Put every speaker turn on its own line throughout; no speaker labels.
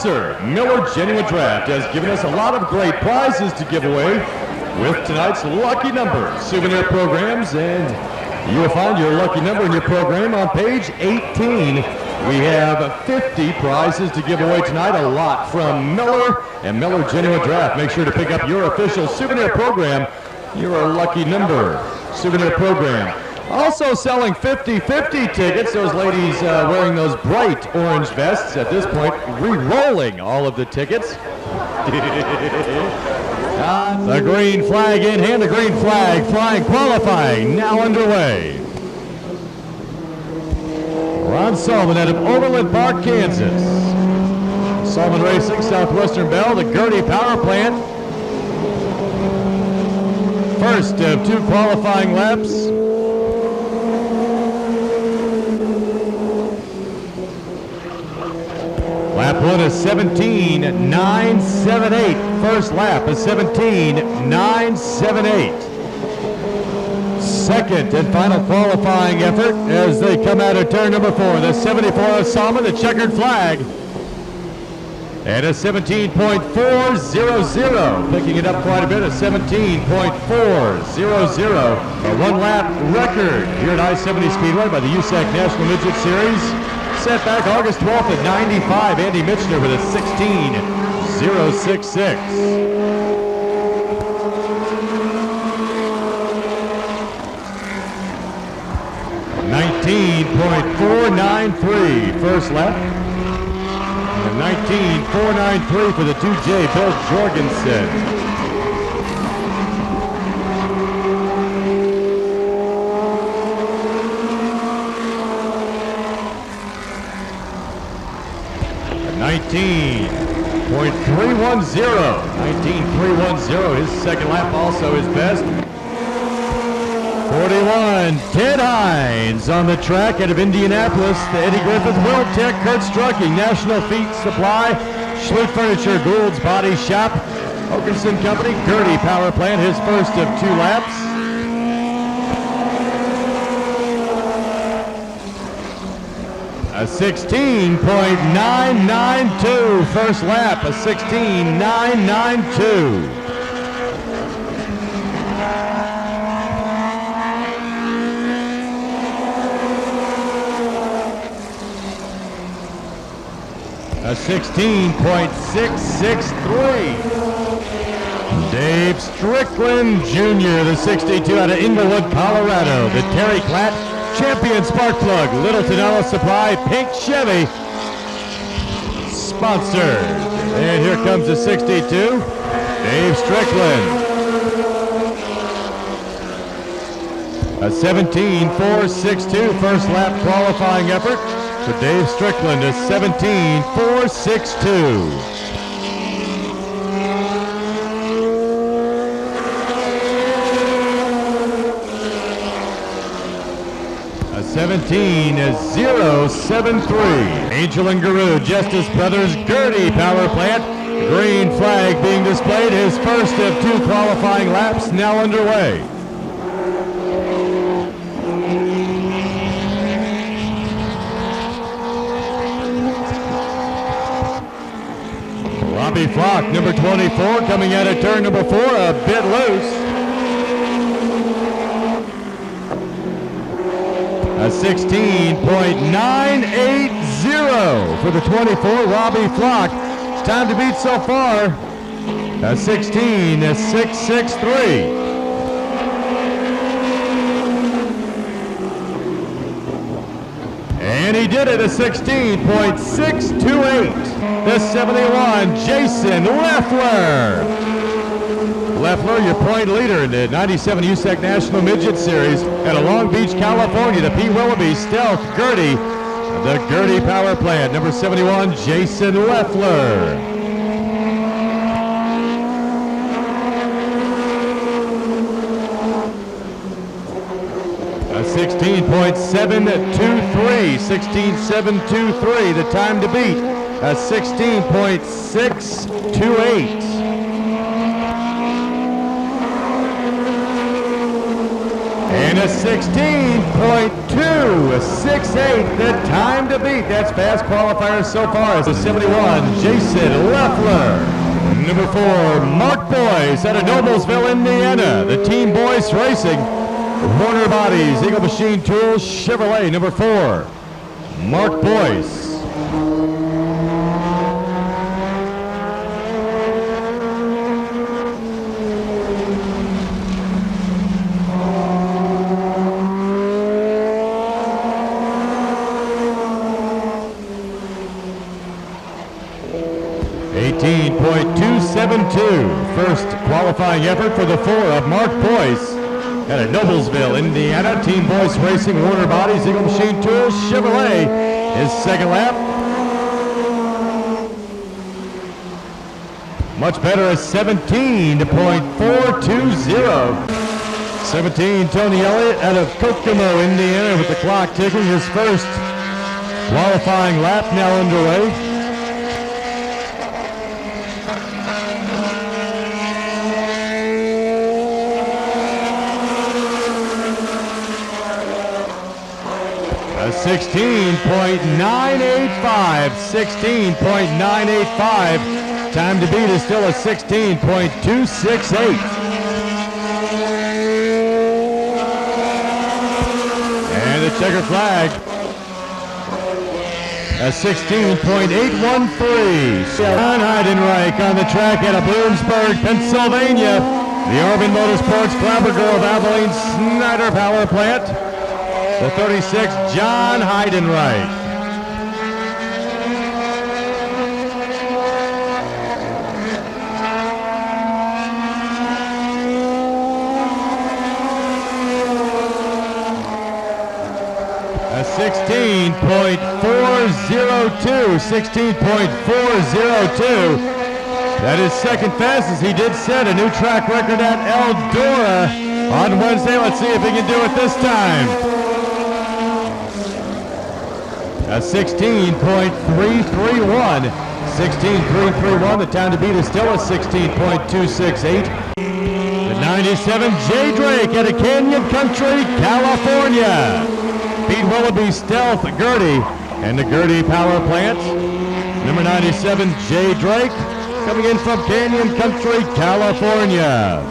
sponsor, Miller Genuine Draft, has given us a lot of great prizes to give away with tonight's lucky number souvenir programs, and you will find your lucky number in your program on page 18. We have 50 prizes to give away tonight, a lot from Miller and Miller Genuine Draft. Make sure to pick up your official souvenir program, your lucky number souvenir program. Also selling 50-50 tickets, those ladies wearing those bright orange vests at this point, re-rolling all of the tickets. The green flag in hand, the green flag flying, qualifying, now underway. Ron Sullivan out of Overland Park, Kansas. Sullivan Racing, Southwestern Bell, the Gertie Power Plant. First of two qualifying laps. Lap one is 17.978. First lap is 17.978. Second and final qualifying effort as they come out of turn number 4. The 74 of Salma, the checkered flag. And a 17.400. Picking it up quite a bit, a 17.400. A one-lap record here at I-70 Speedway by the Usac National Midget Series. Set back August 12th at 95. Andy Mitchner with a 16.066. 19.493 first lap. And 19.493 for the 2J Bill Jorgensen. .310. His second lap also his best. 41, Ted Hines on the track out of Indianapolis. The Eddie Griffith, World Tech, Kurt Strucking, National Feet Supply, Schlutt Furniture, Gould's Body Shop, Okerson Company, Gertie Power Plant, his first of two laps. A 16.992 first lap, a 16.992. A 16.663. Dave Strickland Jr., the 62 out of Inglewood, Colorado. The Terry Klatt Champion Spark Plug, Littleton Auto Supply, Pink Chevy, sponsored. And here comes the 62, Dave Strickland. A 17.462 first lap qualifying effort for Dave Strickland, a 17.462. A 17.073. Angel and Guru, Justice Brothers, Gertie Power Plant. Green flag being displayed. His first of two qualifying laps now underway. Robbie Flock, number 24, coming out of turn number 4, a bit loose. A 16.980 for the 24, Robbie Flock. Time to beat so far, a 16.663. And he did it, a 16.628. The 71, Jason Leffler. Leffler, your point leader in the 97 Usac National Midget Series out of Long Beach, California. The P. Willoughby Stealth Gertie, the Gertie Power Plant. Number 71, Jason Leffler. A 16.723, 16.723, the time to beat. A 16.628. And in a 16.268, the time to beat. That's fast qualifiers so far as a 71, Jason Leffler. Number 4, Mark Boyce out of Noblesville, Indiana. The Team Boyce Racing, Warner Bodies, Eagle Machine Tools, Chevrolet. Number 4, Mark Boyce. .272, first qualifying effort for the 4 of Mark Boyce out of Noblesville, Indiana. Team Boyce Racing, Warner Bodies, Eagle Machine Tools, Chevrolet. His second lap. Much better, a 17.420. 17, Tony Elliott out of Kokomo, Indiana, with the clock ticking. His first qualifying lap now underway. A 16.985, 16.985. Time to beat is still a 16.268. And the checker flag. A 16.813. John Heidenreich on the track out of Bloomsburg, Pennsylvania. The Orvin Motorsports Clapper Grove Abilene Snyder Power Plant. The 36, John Heidenreich. A 16.402, 16.402. That is second fastest. He did set a new track record at Eldora on Wednesday. Let's see if he can do it this time. A 16.331, 16.331. The time to beat is still a 16.268. The 97, Jay Drake out of Canyon Country, California. Pete Willoughby, Stealth, Gertie, and the Gertie Power Plant. Number 97, Jay Drake, coming in from Canyon Country, California.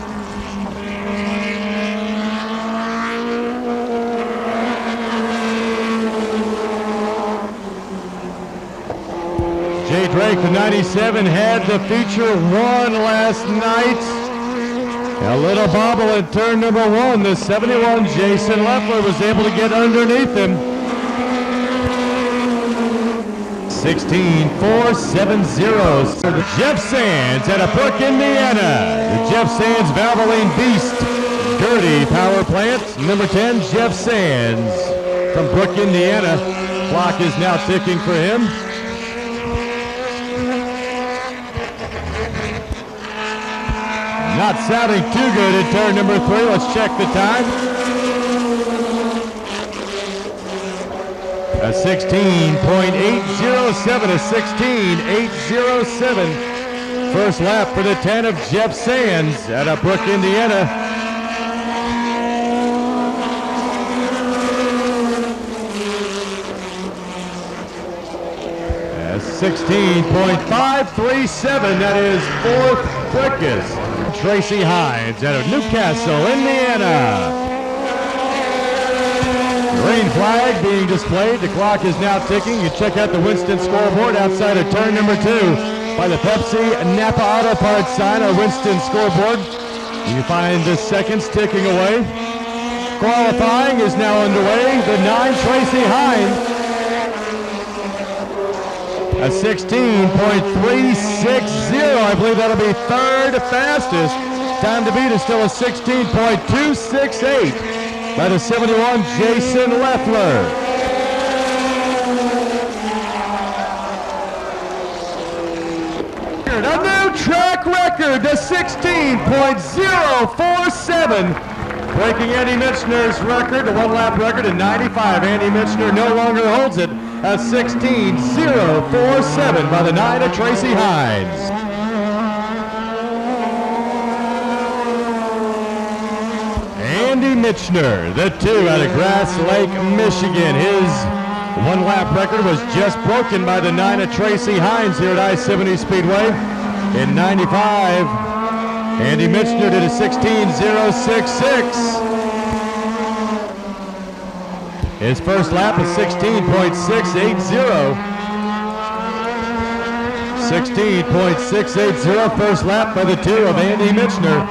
Jay Drake, the 97, had the feature one last night. A little bobble at turn number 1. The 71, Jason Leffler, was able to get underneath him. 16.470. Jeff Sands out of Brook, Indiana. The Jeff Sands Valvoline Beast Gertie Power Plant. Number 10, Jeff Sands from Brook, Indiana. Clock is now ticking for him. Not sounding too good at turn number 3. Let's check the time. A 16.807, a 16.807. First lap for the 10 of Jeff Sands out of Brook, Indiana. A 16.537, that is fourth quickest. Tracy Hines out of Newcastle, Indiana. Green flag being displayed. The clock is now ticking. You check out the Winston scoreboard outside of turn number 2 by the Pepsi Napa Auto Parts sign on Winston scoreboard. You find the seconds ticking away. Qualifying is now underway. The 9, Tracy Hines. A 16.360. I believe that'll be third fastest. Time to beat is still a 16.268 by the 71, Jason Leffler. A new track record, the 16.047. Breaking Andy Michener's record, the one-lap record in 95. Andy Michener no longer holds it. A 16.047 by the 9 of Tracy Hines. Andy Michener, the 2 out of Grass Lake, Michigan. His one-lap record was just broken by the 9 of Tracy Hines here at I-70 Speedway in 95. Andy Michener did a 16.066. His first lap is 16.680. 16.680, first lap by the 2 of Andy Michener.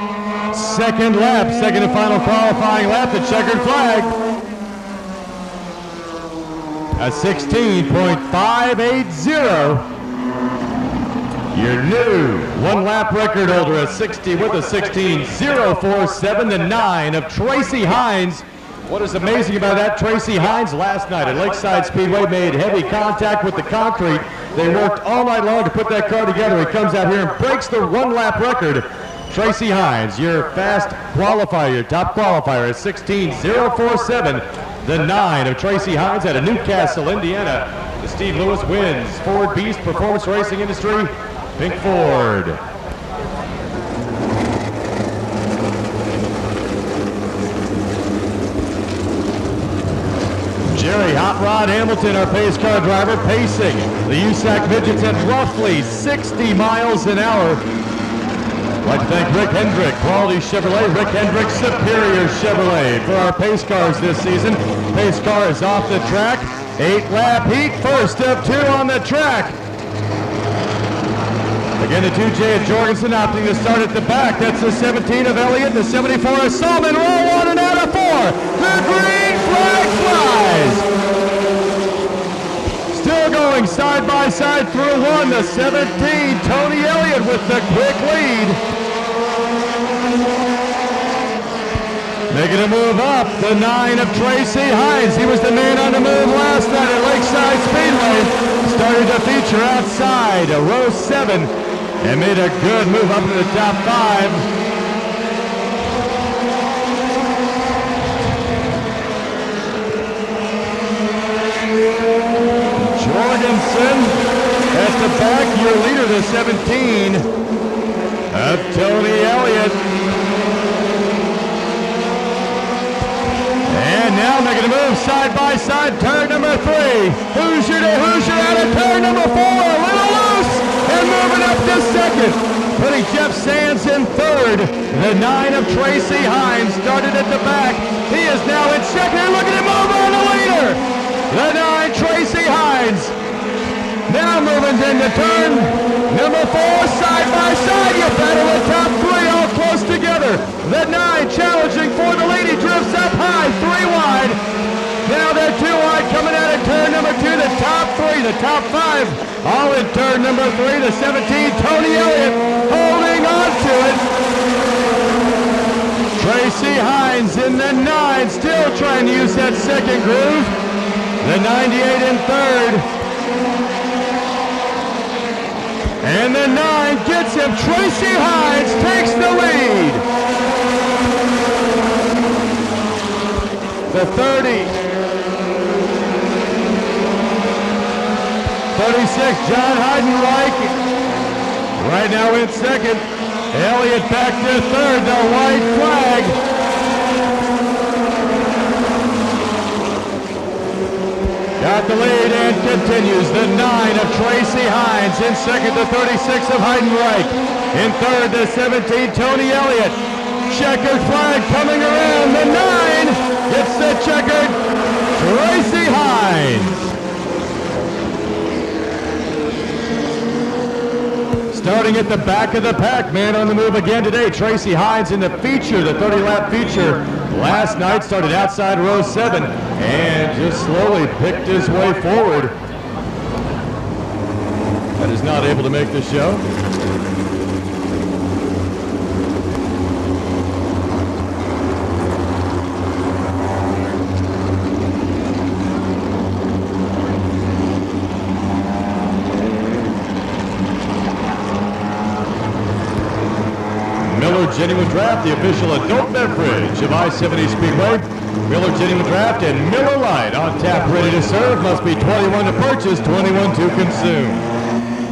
Second lap, second and final qualifying lap, the checkered flag. A 16.580. Your new one-lap record holder, a 60 with a 16.047, the 9 of Tracy Hines. What is amazing about that, Tracy Hines last night at Lakeside Speedway made heavy contact with the concrete. They worked all night long to put that car together. He comes out here and breaks the one-lap record. Tracy Hines, your fast qualifier, your top qualifier, at 16.047. The 9 of Tracy Hines out of Newcastle, Indiana. The Steve Lewis wins. Ford Beast Performance Racing Industry, Pink Ford. Jerry Hot Rod Hamilton, our pace car driver, pacing the Usac Midgets at roughly 60 miles an hour. I'd like to thank Rick Hendrick, Quality Chevrolet, Rick Hendrick, Superior Chevrolet for our pace cars this season. Pace car is off the track. 8-lap heat, first of 2 on the track. Again, the 2J of Jorgensen opting to start at the back. That's the 17 of Elliott, the 74 of Solomon. Roll 1 and out of 4. The green flag flies. Still going side by side through 1. The 17, Tony Elliott with the quick lead. Making a move up, the 9 of Tracy Hines. He was the man on the move last night at Lakeside Speedway. Started to feature outside row 7 and made a good move up to the top 5. Jorgensen at the back, your leader, the 17 of Tony Elliott. And now making a move side by side, turn number 3. Hoosier out of turn number 4, a little loose, and moving up to second. Putting Jeff Sands in third. The 9 of Tracy Hines started at the back. He is now in second. Look at him move on the leader. The 9, Tracy Hines. Now moving into turn number 4, side by side. You battle the top 3 all close together. The 9 challenging for the lead. He drifts up high, 3 wide. Now they're 2 wide coming out of turn number 2. The top 3, the top 5, all in turn number 3. The 17, Tony Elliott, holding on to it. Tracy Hines in the 9, still trying to use that second groove. The 98 in third. And the 9 gets him. Tracy Hines takes the lead. The 30. 36, John Heidenreich. Right now in second. Elliott back to third. The white flag. Got the lead and continues. The 9 of Tracy Hines. In second, the 36 of Heidenreich. In third, the 17, Tony Elliott. Checkered flag coming around. The 9 gets the checkered Tracy Hines. Starting at the back of the pack, man on the move again today. Tracy Hines in the feature, the 30-lap feature. Last night started outside row 7 and just slowly picked his way forward. That is not able to make the show. Genuine Draft, the official adult beverage of I-70 Speedway. Miller Genuine Draft and Miller Lite on tap, ready to serve. Must be 21 to purchase, 21 to consume.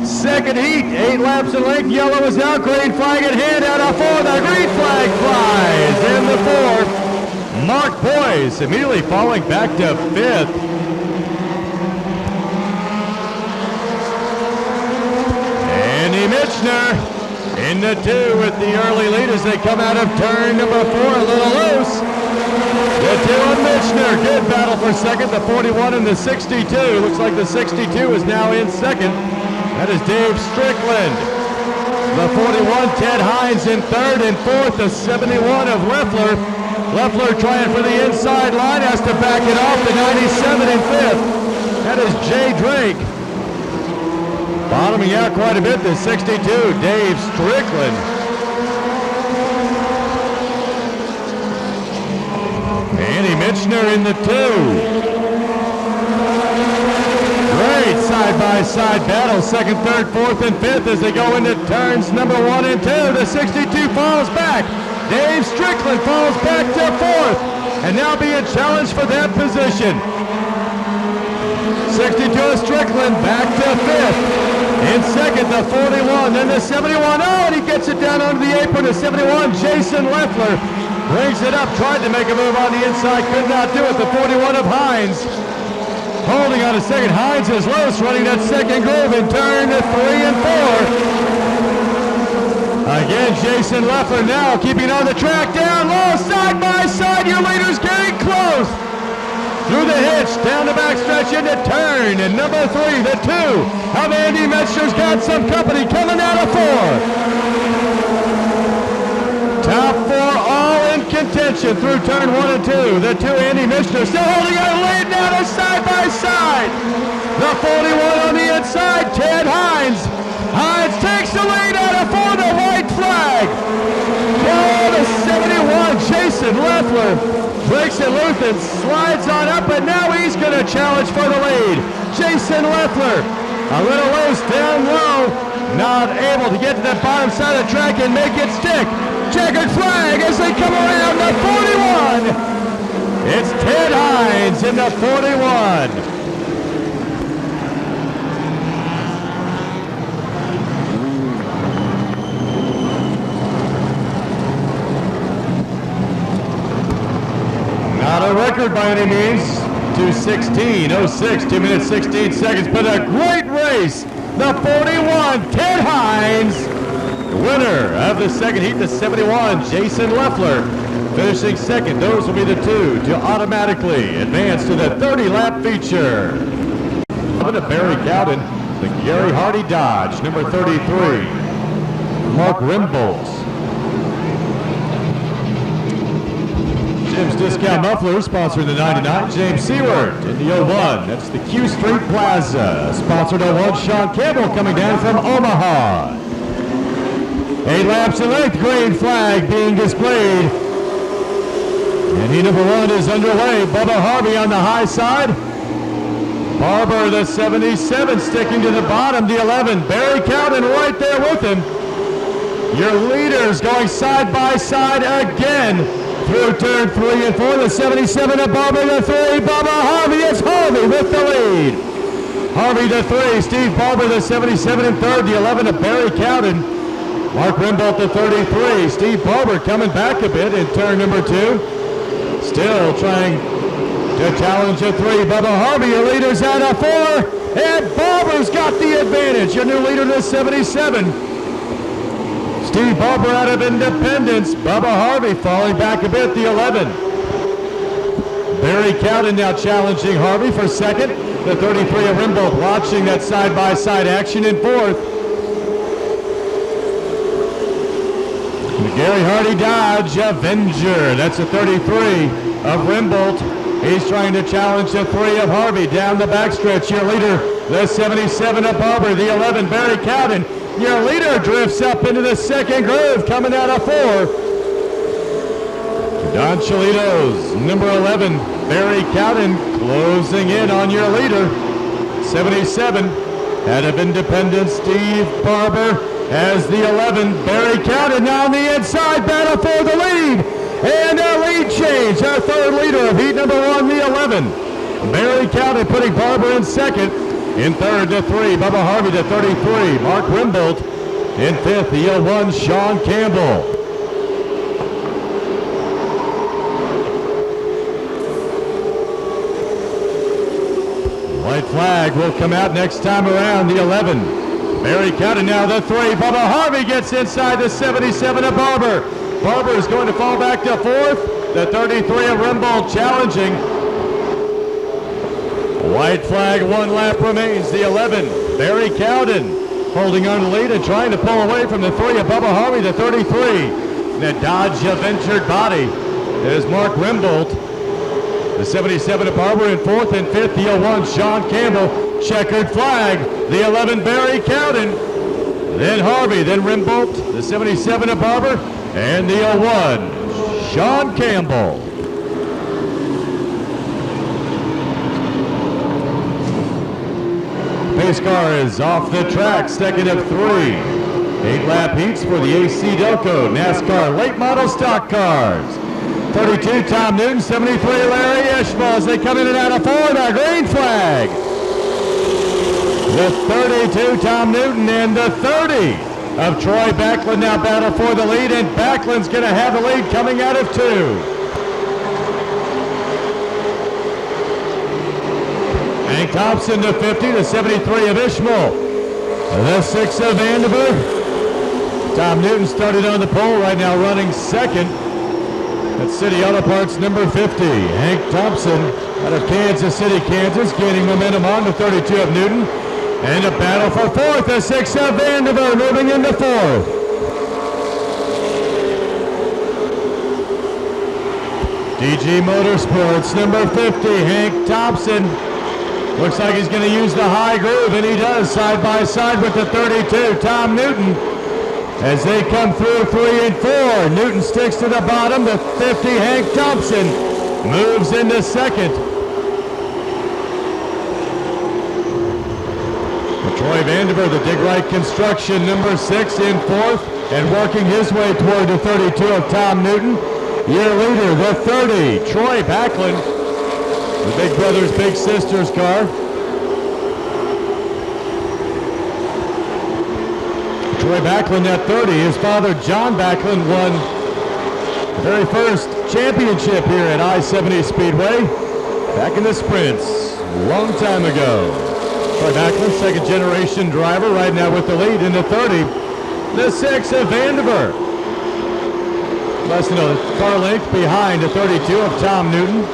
Second heat, 8 laps in length. Yellow is out, green flag in hand, out of 4. The green flag flies in the 4th. Mark Boyce immediately falling back to 5th. Andy Michener in the 2 with the early lead as they come out of turn number 4, a little loose. The 2 on Michener, good battle for second, the 41 and the 62. Looks like the 62 is now in second. That is Dave Strickland. The 41, Ted Hines in third, and fourth, the 71 of Leffler. Leffler trying for the inside line, has to back it off, the 97 in fifth. That is Jay Drake. Bottoming out quite a bit, the 62, Dave Strickland. Andy Michener in the 2. Great side-by-side battle, second, third, fourth, and fifth as they go into turns number 1 and 2. The 62 falls back. Dave Strickland falls back to fourth, and now being challenged for that position. 62 of Strickland back to fifth. In second, the 41, then the 71. Oh, and he gets it down under the apron. The 71, Jason Leffler, brings it up, tried to make a move on the inside, could not do it. The 41 of Hines, holding on a second. Hines is loose, running that second groove in turn 3 and 4. Again, Jason Leffler now keeping on the track, down low, side by side. Your leader's getting close. Through the hitch, down the backstretch into turn, and number 3, the 2 of Andy Michener's got some company coming out of 4. Top 4 all in contention through turn 1 and 2. The 2, Andy Michener, still holding on, lead now to side by side. The 41 on the inside, Ted Hines. Hines takes the lead out of 4, the white flag. Oh, the 71, Jason Leffler, breaks it loose and slides on up, and now he's going to challenge for the lead. Jason Leffler, a little loose down low, not able to get to the bottom side of the track and make it stick. Checkered flag as they come around the 41. It's Ted Hines in the 41. Not a record by any means. 2:16:06, 2 minutes 16 seconds, but a great race. The 41, Ted Hines. Winner of the second heat, the 71, Jason Leffler. Finishing second, those will be the 2 to automatically advance to the 30-lap feature. Coming to Barry Cowden, the Gary Hardy Dodge, number 33. Mark Rimboldt. Jim's Discount Muffler, sponsoring the 99. James Seward in the 01. That's the Q Street Plaza. Sponsored 01. Sean Campbell coming down from Omaha. 8 laps in length, green flag being displayed. And heat number 1 is underway. Bubba Harvey on the high side. Barber, the 77, sticking to the bottom, the 11. Barry Cowden right there with him. Your leaders going side by side again through turn 3 and 4. The 77 of Barber, the 3. Bubba Harvey, it's Harvey with the lead. Harvey, the 3. Steve Barber, the 77 in third. The 11 of Barry Cowden. Mark Rimboldt, the 33. Steve Barber coming back a bit in turn number 2. Still trying to challenge a 3. Bubba Harvey, your leader's out of 4. And Barber's got the advantage. Your new leader, the 77. Steve Barber out of Independence. Bubba Harvey falling back a bit, the 11. Barry Cowden now challenging Harvey for second. The 33 of Rimboldt watching that side-by-side action in fourth. The Gary Hardy Dodge Avenger. That's a 33 of Rimboldt. He's trying to challenge the 3 of Harvey down the backstretch. Your leader, the 77 of Barber. The 11, Barry Cowden. Your leader drifts up into the second groove, coming out of 4. Don Cholitos, number 11, Barry Cowden, closing in on your leader. 77, out of Independence, Steve Barber has the 11. Barry Cowden now on the inside, battle for the lead. And a lead change, our third leader of heat number 1, the 11. Barry Cowden putting Barber in second. In third, the 3, Bubba Harvey, the 33. Mark Rimboldt in fifth, the 01, Sean Campbell. White flag will come out next time around, the 11. Barry Cowden now the 3. Bubba Harvey gets inside the 77 of Barber. Barber is going to fall back to 4th. The 33 of Rimbaud challenging. White flag, 1 lap remains. The 11, Barry Cowden, holding on to lead and trying to pull away from the 3 of Bubba Harvey, the 33. The Dodge Ventured Body is Mark Rimbold. The 77 of Barber in 4th and 5th, the 01, Sean Campbell. Checkered flag, the 11, Barry Cowden. Then Harvey, then Rimbold, the 77 of Barber, and the 01, Sean Campbell. Pace car is off the track, second of 3. 8-lap heats for the AC Delco NASCAR late model stock cars. 32, Tom Newton, 73, Larry Ishmael as they come in and out of 4, the green flag. The 32, Tom Newton, and the 30 of Troy Backlund now battle for the lead, and Backlund's going to have the lead coming out of 2. Hank Thompson, the 50, the 73 of Ishmael. The 6 of Vandiver. Tom Newton started on the pole, right now running second. That's City Auto Parts number 50. Hank Thompson out of Kansas City, Kansas, gaining momentum on the 32 of Newton. And a battle for 4th, the 6 of Vandiver moving into 4th. DG Motorsports number 50, Hank Thompson. Looks like he's going to use the high groove, and he does, side by side with the 32, Tom Newton. As they come through 3 and 4, Newton sticks to the bottom. The 50, Hank Thompson, moves into 2nd. Troy Vandiver, the Dig Right Construction, number 6 in 4th, and working his way toward the 32 of Tom Newton. Year leader, the 30, Troy Backlund, the Big Brothers Big Sisters car. Troy Backlund at 30. His father, John Backlund, won the very first championship here at I-70 Speedway back in the sprints a long time ago. Troy Backlund, second generation driver, right now with the lead in the 30. The 6 of Vandiver. Less than a car length behind the 32 of Tom Newton.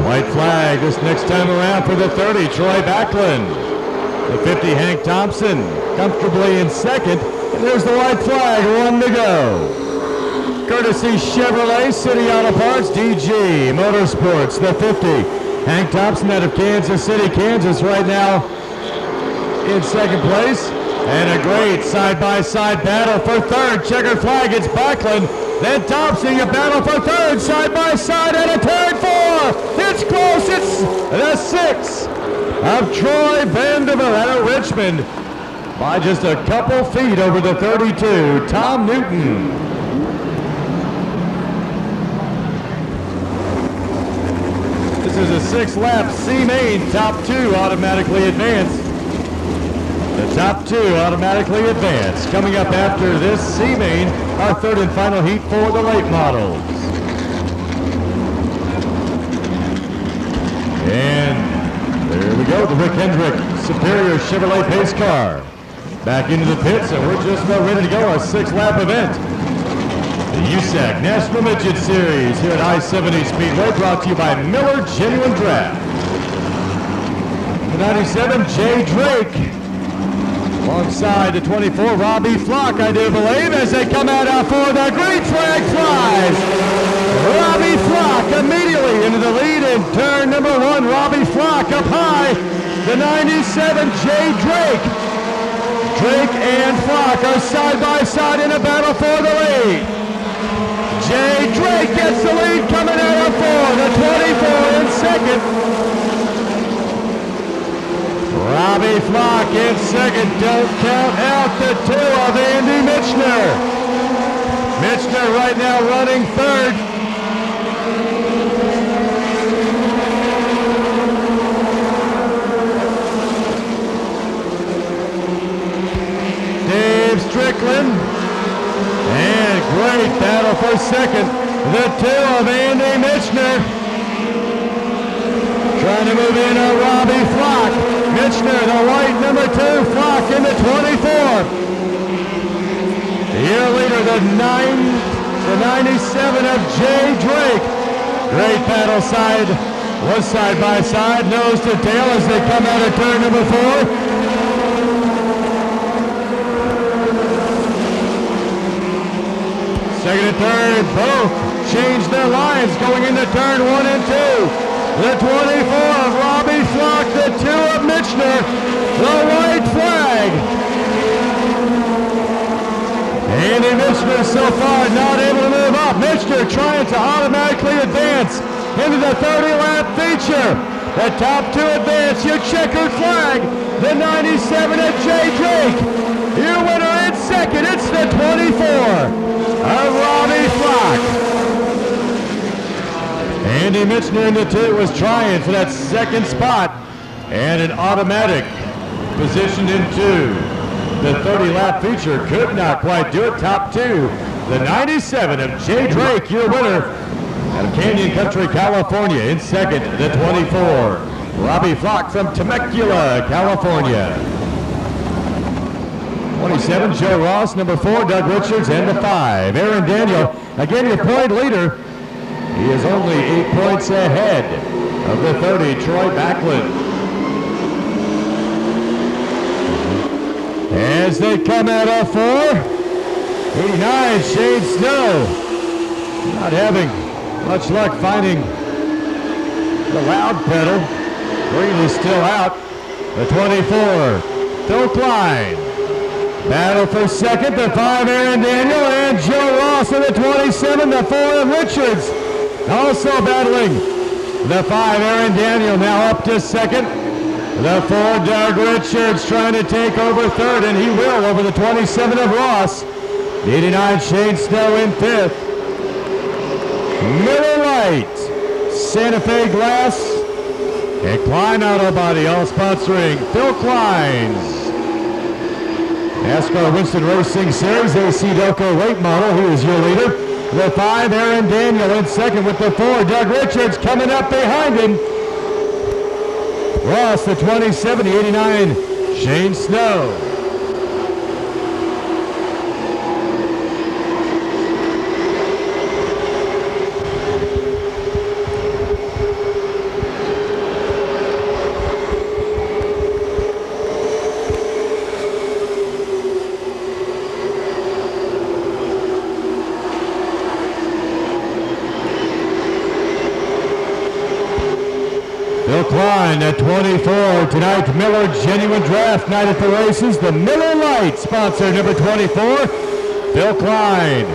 White flag this next time around for the 30, Troy Backlund. The 50, Hank Thompson, comfortably in 2nd. And there's the white flag, 1 to go. Courtesy Chevrolet, City Auto Parts, DG Motorsports, the 50. Hank Thompson out of Kansas City, Kansas, right now in 2nd place. And a great side-by-side battle for 3rd. Checkered flag, it's Backlund. Then Thompson, a battle for 3rd, side-by-side, and a turn 4. It's close, it's the 6 of Troy Vandiver out of Richmond by just a couple feet over the 32, Tom Newton. This is a 6-lap C-Main top 2 automatically advanced. The top 2 automatically advanced. Coming up after this C-Main, our 3rd and final heat for the late models. And there we go, the Rick Hendrick Superior Chevrolet pace car. Back into the pits, and we're just about ready to go, our 6-lap event. The Usac National Midget Series here at I-70 Speedway, brought to you by Miller Genuine Draft. The 97, Jay Drake. Alongside the 24, Robbie Flock, I do believe, as they come out for the green flag flies. Robbie Flock immediately into the lead in turn number 1. Robbie Flock up high. The 97, Jay Drake. Drake and Flock are side by side in a battle for the lead. Jay Drake gets the lead coming out of 4. The 24 in 2nd. Robbie Flock in 2nd. Don't count out the 2 of Andy Michener. Michener right now running 3rd. for second. The 2 of Andy Michener. Trying to move in Robbie Flock. Michener, the white number 2, Flock in the 24. The year leader, the 97 of Jay Drake. Great battle was side by side, nose to tail as they come out of turn number 4. Second and third, both changed their lines going into turn 1 and 2. The 24 of Robbie Flock, the 2 of Michener, the white flag. Andy Michener so far not able to move up. Michener trying to automatically advance into the 30-lap feature. The top 2 advance, your checkered flag. The 97 of Jay Drake. Your winner in second, it's the 24 of Robbie Flock. Andy Michener in the 2 was trying for that second spot and an automatic positioned into the 30-lap feature. Could not quite do it. Top 2, the 97 of Jay Drake, your winner out of Canyon Country, California. In second, the 24, Robbie Flock from Temecula, California. 27, Joe Ross. Number 4, Doug Richards. And the 5, Aaron Daniel. Again, your point leader. He is only 8 points ahead of the 30, Troy Backlund. As they come out of 4, 89, Shane Snow. Not having much luck finding the loud pedal. Green is still out. The 24, Phil Klein. Battle for second, the 5, Aaron Daniel, and Joe Ross in the 27, the 4 of Richards. Also battling the 5, Aaron Daniel, now up to second. The 4, Doug Richards trying to take over third, and he will over the 27 of Ross. The 89, Shane Snow in 5th. Miller Lite, Santa Fe Glass, and Klein Auto Body, all sponsoring Phil Klein's NASCAR Winston Racing Series AC Delco late model. He is your leader. The 5, Aaron Daniel in second with the 4, Doug Richards coming up behind him. Ross, the 27, the 89, Shane Snow. Phil Klein at 24. Tonight, Miller Genuine Draft Night at the races. The Miller Lite sponsor, number 24, Phil Klein.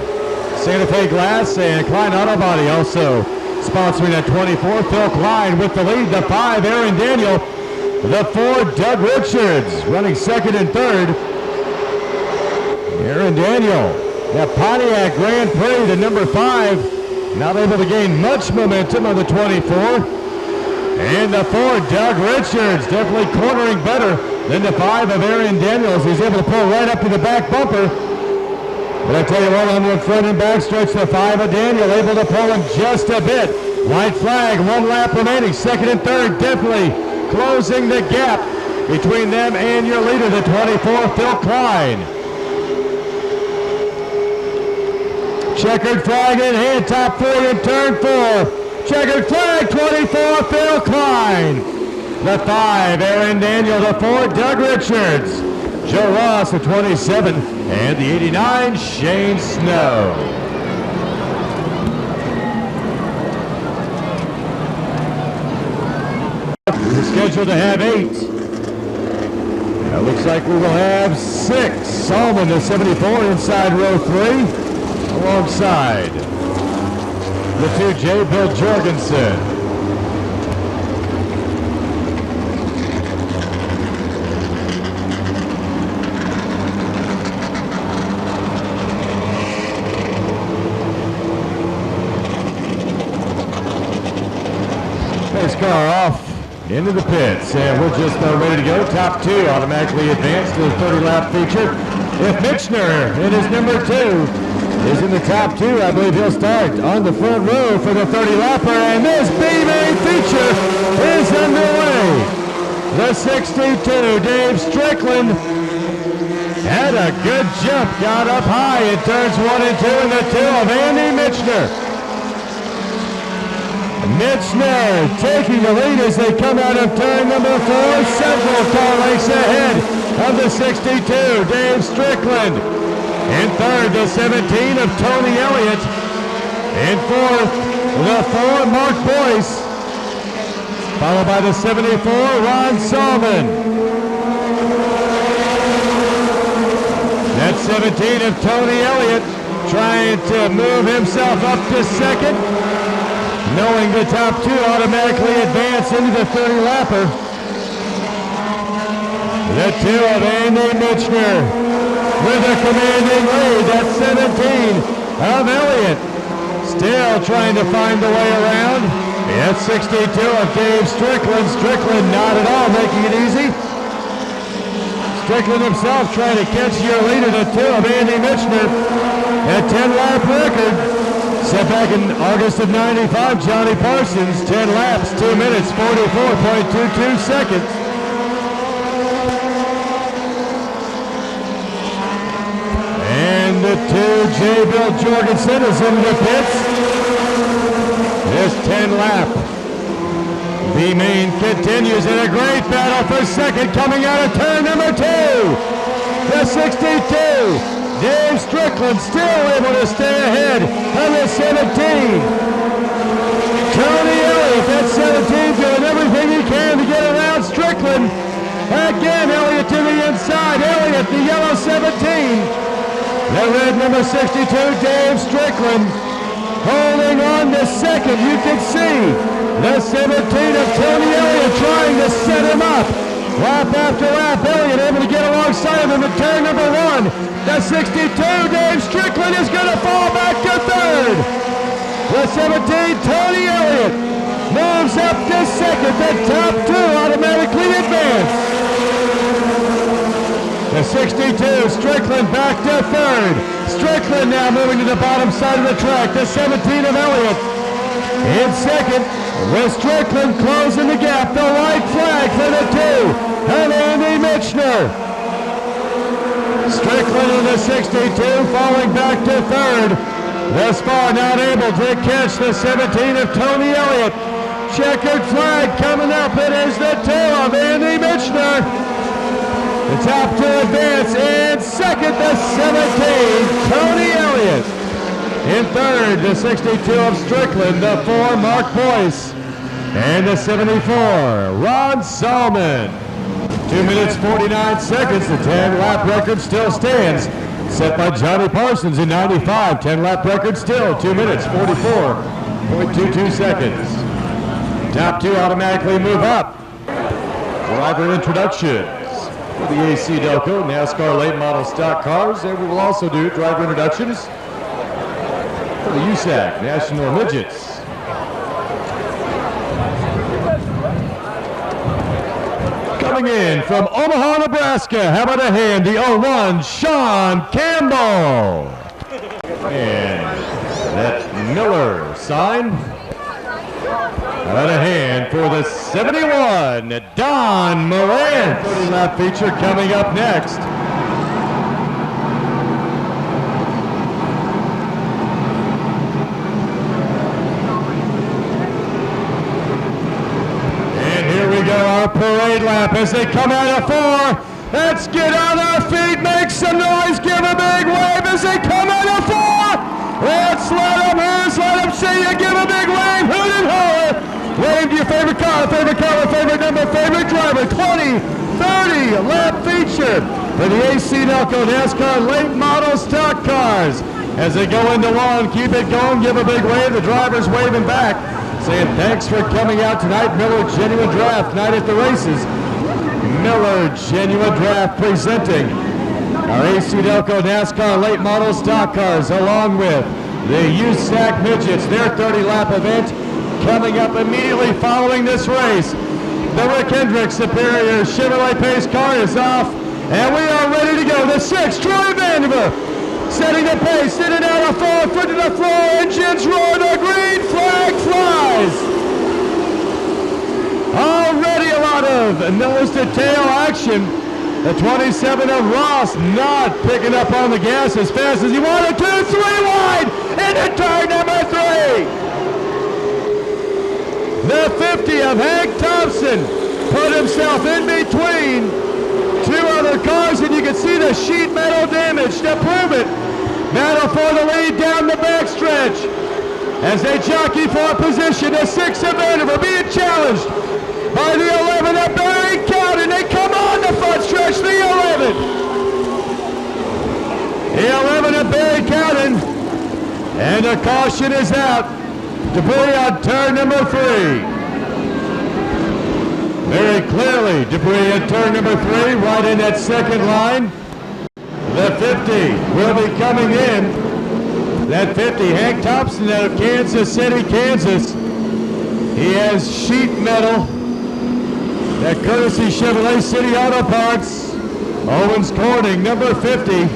Santa Fe Glass and Klein Auto Body also sponsoring at 24. Phil Klein with the lead. The 5, Aaron Daniel. The 4, Doug Richards running second and third. Aaron Daniel. The Pontiac Grand Prix, the number 5. Not able to gain much momentum on the 24. And the 4, Doug Richards, definitely cornering better than the 5 of Aaron Daniels. He's able to pull right up to the back bumper. But I tell you what, on the front and back stretch, the 5 of Daniel able to pull him just a bit. White flag, 1 lap remaining. Second and third, definitely closing the gap between them and your leader, the 24, Phil Klein. Checkered flag in hand, top 4 in turn 4. Checkered flag, 24, Phil Klein. The 5, Aaron Daniel. The 4, Doug Richards. Joe Ross, the 27, and the 89, Shane Snow. We're scheduled to have 8. It looks like we will have 6. Solomon, the 74, inside row 3, alongside the 2J, Bill Jorgensen. Pace car off into the pits, and we're just ready to go. Top 2 automatically advanced to the 30-lap feature. If Michener in his number 2, is in the top two. I believe he'll start on the front row for the 30-lapper, and this B-main feature is underway. The 62, Dave Strickland, had a good jump, got up high in turns 1 and 2 in the 2 of Andy Michener. Michener taking the lead as they come out of turn number 4, several car lengths ahead of the 62, Dave Strickland. In third, the 17 of Tony Elliott. In fourth, the 4, Mark Boyce. Followed by the 74, Ron Salmon. That 17 of Tony Elliott trying to move himself up to second, knowing the top two automatically advance into the 30-lapper. The 2 of Andy Michener with a commanding lead. That 17 of Elliott still trying to find the way around. That 62 of Dave Strickland. Strickland not at all making it easy. Strickland himself trying to catch your leader, the 2 of Andy Michener. That 10-lap record set back in August of '95, Johnny Parsons, 10 laps, 2 minutes, 44.22 seconds. And the 2, J. Bill Jorgensen is in the pits. This 10-lap B-main continues in a great battle for second coming out of turn number 2. The 62, Dave Strickland still able to stay ahead of the 17. Tony Elliott, that 17, doing everything he can to get around Strickland. Again, Elliott to the inside. Elliott, the yellow 17. The red number 62, Dave Strickland, holding on to second. You can see the 17 of Tony Elliott trying to set him up. Lap after lap, Elliott able to get alongside of him at turn number 1. The 62, Dave Strickland, is going to fall back to third. The 17, Tony Elliott, moves up to second. The top two automatically advance. The 62, Strickland back to third. Strickland now moving to the bottom side of the track. The 17 of Elliott in second, with Strickland closing the gap. The white flag for the 2 of Andy Michener. Strickland in the 62 falling back to third. Thus far not able to catch the 17 of Tony Elliott. Checkered flag coming up. It is the 2 of Andy Michener. The top two advance. In second, the 17, Tony Elliott. In third, the 62 of Strickland. The 4, Mark Boyce. And the 74, Ron Salmon. 2 minutes, 49 seconds. The 10-lap record still stands. Set by Johnny Parsons in '95. 10-lap record still 2 minutes, 44.22 seconds. Top two automatically move up. Driver introductions for the AC Delco NASCAR late model stock cars, and we will also do driver introductions for the Usac National Midgets. Coming in from Omaha, Nebraska, how about a hand, the 01, Sean Campbell. And that Miller sign. How about a hand for the 71, Don Morant. 30-lap feature coming up next. Our parade lap as they come out of 4. Let's get on our feet, make some noise, give a big wave as they come out of 4. Let's let them see you, give a big wave, hoot and holler. Wave to your favorite car, favorite color, favorite number, favorite driver. 20, 30 lap feature for the AC Delco NASCAR late model stock cars. As they go into 1, keep it going, give a big wave, the drivers waving back, saying thanks for coming out tonight. Miller Genuine Draft night at the races. Miller Genuine Draft presenting our AC Delco NASCAR late model stock cars along with the Usac Midgets, their 30-lap event coming up immediately following this race. The Rick Hendricks Superior Chevrolet Pace car is off and we are ready to go. The 6, Troy Vandiver, setting the pace, in and out of four, foot to the floor, engines roar, the green flag flies. Already a lot of nose-to-tail action. The 27 of Ross not picking up on the gas as fast as he wanted to. 3 wide into turn number 3. The 50 of Hank Thompson put himself in between 2 other cars, and you can see the sheet metal damage to prove it. Battle for the lead down the backstretch as they jockey for position. The 6 of Vanderbilt being challenged by the 11 of Barry Cowden. They come on the front stretch, the 11. The 11 of Barry Cowden, and the caution is out. Debris on turn number 3. Very clearly, debris at turn number 3, right in that second line. The 50 will be coming in. That 50, Hank Thompson out of Kansas City, Kansas. He has sheet metal. That courtesy Chevrolet City Auto Parts. Owens Corning, number 50.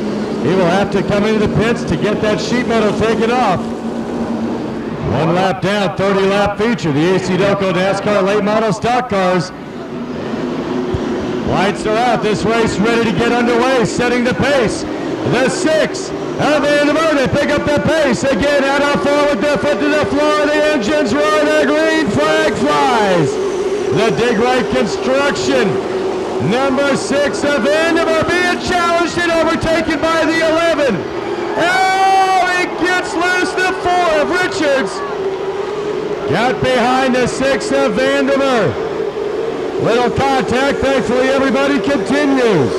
He will have to come into the pits to get that sheet metal taken off. 1 lap down, 30-lap feature. The AC Doco NASCAR late model stock cars. Lights are out. This race ready to get underway, setting the pace. The 6 of Vanderbilt. They pick up the pace again. Out on forward, the foot to the floor. The engines roar. The green flag flies. The Dig Right Construction. Number 6 of Vanderbilt being challenged and overtaken by the 11. Oh, he gets loose. The 4 of Richards got behind the 6 of Vanderbilt. Little contact. Thankfully, everybody continues.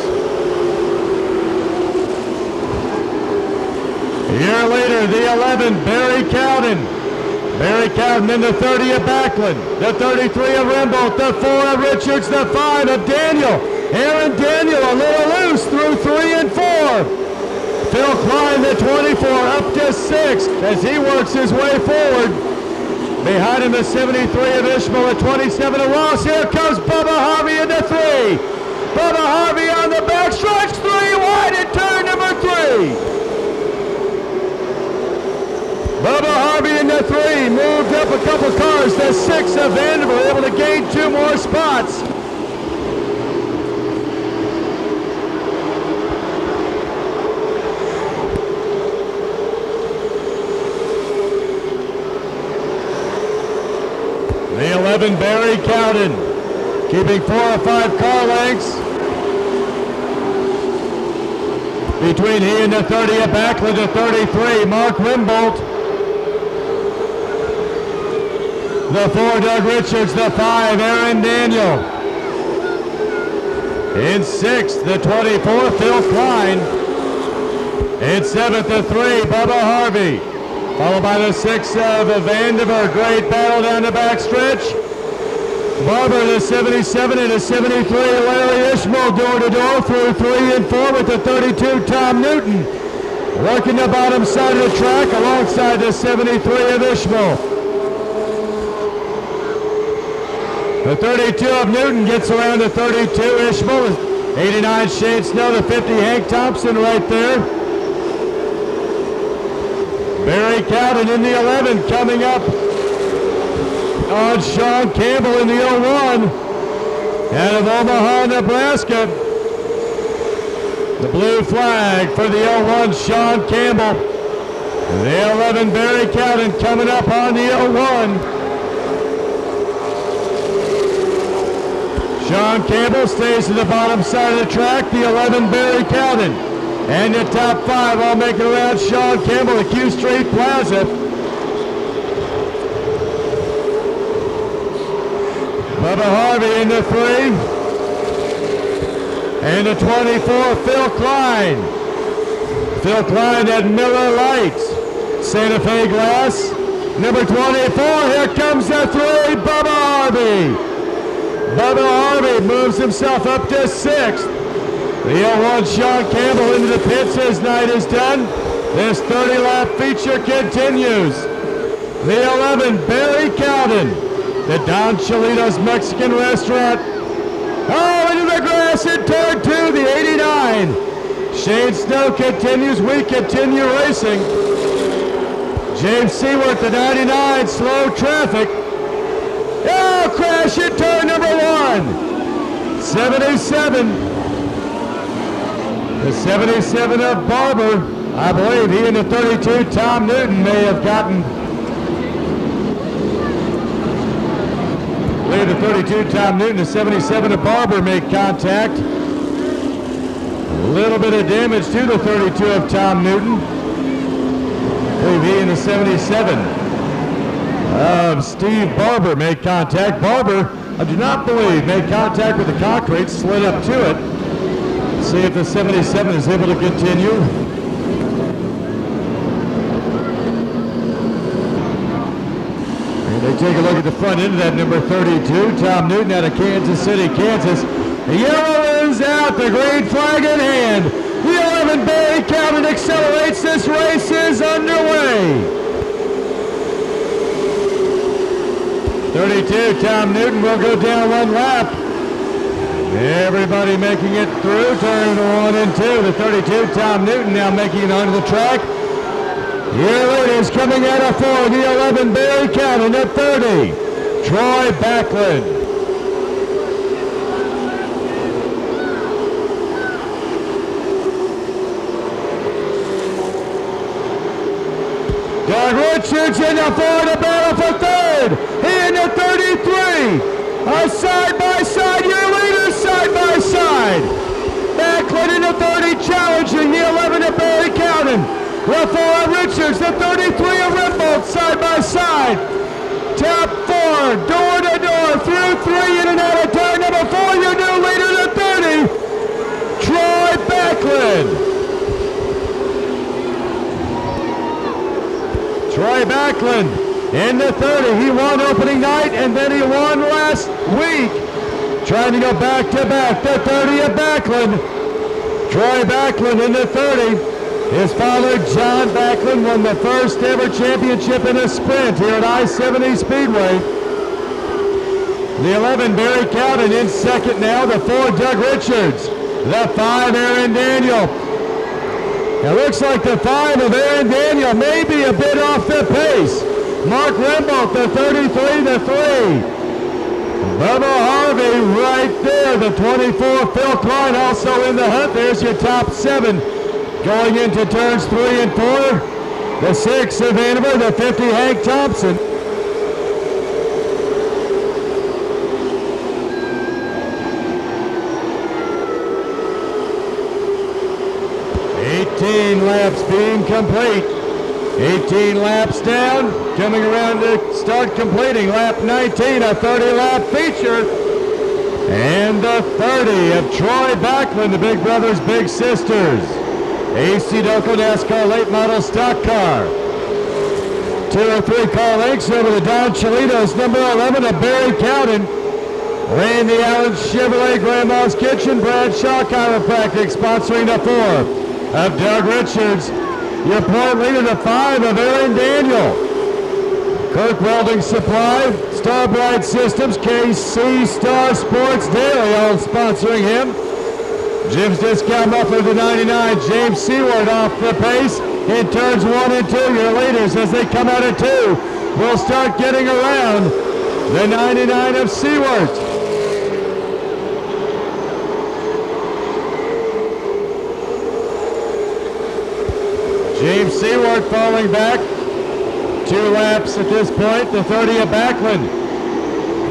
A year later, the 11, Barry Cowden. Barry Cowden in the 30 of Backlund, the 33 of Rimbold, the 4 of Richards, the 5 of Daniel. Aaron Daniel a little loose through 3 and 4. Phil Klein, the 24, up to 6 as he works his way forward. Behind him, the 73 of Ishmael, the 27 of Ross. Here comes Bubba Harvey in the 3. Bubba Harvey on the backstretch, 3 wide at turn number 3. Bubba Harvey in the 3, moved up a couple cars. The 6 of Vanderbilt able to gain 2 more spots. The 11, Barry Cowden, keeping 4 or 5 car lengths between he and the 30 of Backlund, the 33, Mark Rimbold. The 4, Doug Richards, the 5, Aaron Daniel. In 6th, the 24, Phil Klein. In 7th, the 3, Bubba Harvey. Followed by the 6 of Vanderbilt. Great battle down the backstretch. Barber, the 77, and the 73, Larry Ishmael, door-to-door through 3 and 4 with the 32, Tom Newton. Working the bottom side of the track alongside the 73 of Ishmael. The 32 of Newton gets around the 32 Ishmael. 89 Shane Snow, the 50 Hank Thompson right there. Barry Cowden in the 11 coming up on Sean Campbell in the 01 out of Omaha, Nebraska. The blue flag for the 01, Sean Campbell. The 11, Barry Cowden coming up on the 01. Sean Campbell stays to the bottom side of the track. The 11, Barry Cowden. And the top 5 all making around Sean Campbell, the Q Street Plaza. Bubba Harvey in the 3. And the 24, Phil Klein. Phil Klein at Miller Lite. Santa Fe glass. Number 24, here comes the 3, Bubba Harvey. Bubba Harvey moves himself up to 6th. The 01, Sean Campbell into the pits. His night is done. This 30-lap feature continues. The 11, Barry Cowden. The Don Cholitos Mexican restaurant. Oh, into the grass in turn 2, the 89. Shane Snow continues. We continue racing. James Seaworth, the 99, slow traffic. Oh, crash at turn number 1. 77. The 77 of Barber. I believe he and the 32, Tom Newton, may have gotten. I believe the 32, Tom Newton, the 77 of Barber made contact. A little bit of damage to the 32 of Tom Newton. I believe he and the 77 of Steve Barber made contact. Barber, I do not believe, made contact with the concrete, slid up to it. See if the 77 is able to continue. And they take a look at the front end of that number 32, Tom Newton out of Kansas City, Kansas. The yellow is out, the green flag in hand. The 11 Barry Calvin accelerates. This race is underway. 32, Tom Newton will go down 1 lap. Everybody making it through turn 1 and 2. The 32, Tom Newton, now making it onto the track. Here leaders coming out of 4. The 11, Barry Calvin. The 30, Troy Backlund. Doug Richards in the 4, the battle for 3rd. He in the 33. A side-by-side, your leaders side-by-side. Backlund in the 30 challenging the 11 of Barry Calvin. The 4 of Richards, the 33 of Rimbold side-by-side. Top 4, door-to-door, through 3 in and out of turn number 4. Your new leader, the 30, Troy Backlund. Troy Backlund in the 30. He won opening night and then he won last week. Trying to go back-to-back. The 30 of Backlund. Troy Backlund in the 30. His father, John Backlund, won the first ever championship in a sprint here at I-70 Speedway. The 11, Barry Calvin in second now. The 4, Doug Richards. The 5, Aaron Daniel. It looks like the 5 of Aaron Daniel may be a bit off the pace. Mark Rimbold, the 33, the 3. Bubba Harvey right there, the 24, Phil Klein also in the hunt. There's your top 7 going into turns 3 and 4. The 6 of Hanover, the 50, Hank Thompson. Laps being complete. 18 laps down, coming around to start completing lap 19, a 30-lap feature. And the 30 of Troy Backlund, the Big Brothers, Big Sisters. AC Doco NASCAR late model stock car. 2 or 3 car lengths over the Don Cholitos, number 11 of Barry Calvin. Randy Allen Chevrolet, Grandma's Kitchen, Bradshaw Chiropractic sponsoring the 4 of Doug Richards. Your point leader, the 5 of Aaron Daniel. Kirk Welding Supply, Starbright Systems, KC Star Sports Daily, all sponsoring him. Jim's Discount Muffler, the 99, James Seaward off the pace in turns 1 and 2. Your leaders as they come out of 2 will start getting around the 99 of Seaward. James Seaward falling back. 2 laps at this point. The 30 of Backlund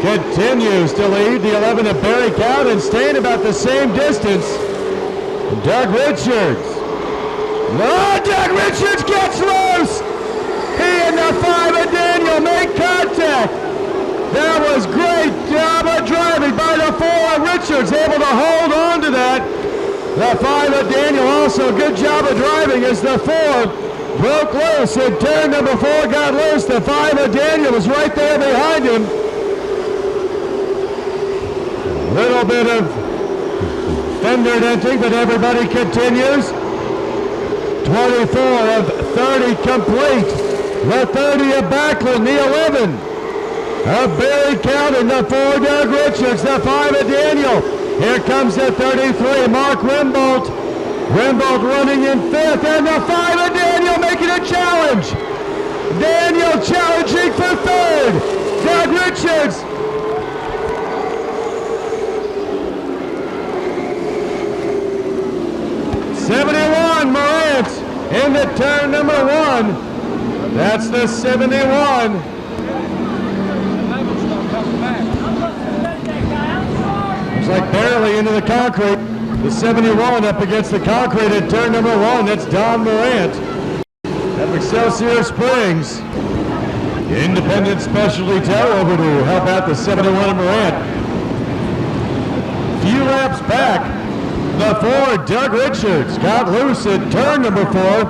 continues to lead. The 11 of Barry Calvin staying about the same distance. Doug Richards. Oh, Doug Richards gets loose. He and the 5 of Daniel make contact. That was great job of driving by the 4 of Richards, able to hold on to that. The 5 of Daniel also good job of driving as the 4 broke loose and turn number 4 got loose. The 5 of Daniel was right there behind him. A little bit of fender denting, but everybody continues. 24 of 30 complete. The 30 of Backlund, the 11 of Barry Calvin, the 4 Doug Richards, the 5 of Daniel. Here comes the 33, Mark Rimbold. Rimbold running in 5th, and the 5, and Daniel making a challenge. Daniel challenging for 3rd. Doug Richards. '71 Morant into turn number 1. That's the 71. Looks like barely into the concrete. The 71 up against the concrete at turn number 1. That's Don Morant at Excelsior Springs. Independent Specialty Tow over to help out the 71 Morant. Few laps back, the 4, Doug Richards, got loose at turn number 4.